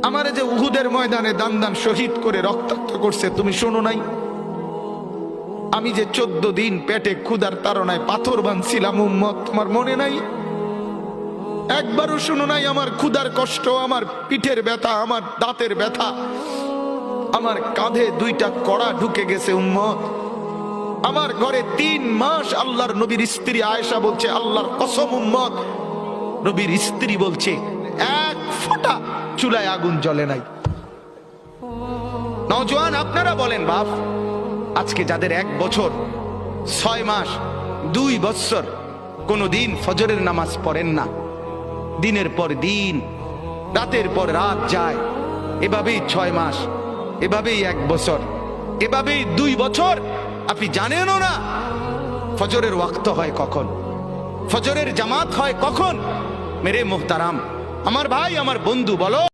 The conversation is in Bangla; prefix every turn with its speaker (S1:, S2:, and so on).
S1: আমারে যে উহুদের ময়দানে দান দান শহীদ করে রক্তাক্ত করছে তুমি শোনো নাই? আমি যে 14 দিন পেটে ক্ষুধার তাড়নায় পাথর বাঁধছিলাম উম্মত, তোমার মনে নাই? একবারও শুনো নাই আমার ক্ষুধার কষ্ট, আমার পিঠের ব্যথা, আমার দাঁতের ব্যথা, আমার কাঁধে 2টা কড়া ঢুকে গেছে উম্মত। আমার ঘরে 3 মাস আল্লাহর নবীর স্ত্রী আয়েশা বলছে, আল্লাহর কসম উম্মত, নবীর স্ত্রী বলছে এক ফোঁটা চুলায় আগুন জ্বলে নাই। নওজোয়ান আপনারা বলেন বাপ, আজকে যাদের 1 বছর 6 মাস 2 বছর কোনদিন ফজরের নামাজ পড়েন না, দিনের পর দিন রাতের পর রাত যায়, এভাবেই 6 মাস, এভাবেই 1 বছর, এভাবেই 2 বছর, আপনি জানেনও না ফজরের ওয়াক্ত হয় কখন, ফজরের জামাত হয় কখন। মেরে মুহতারাম, আমার ভাই, আমার বন্ধু, বলো।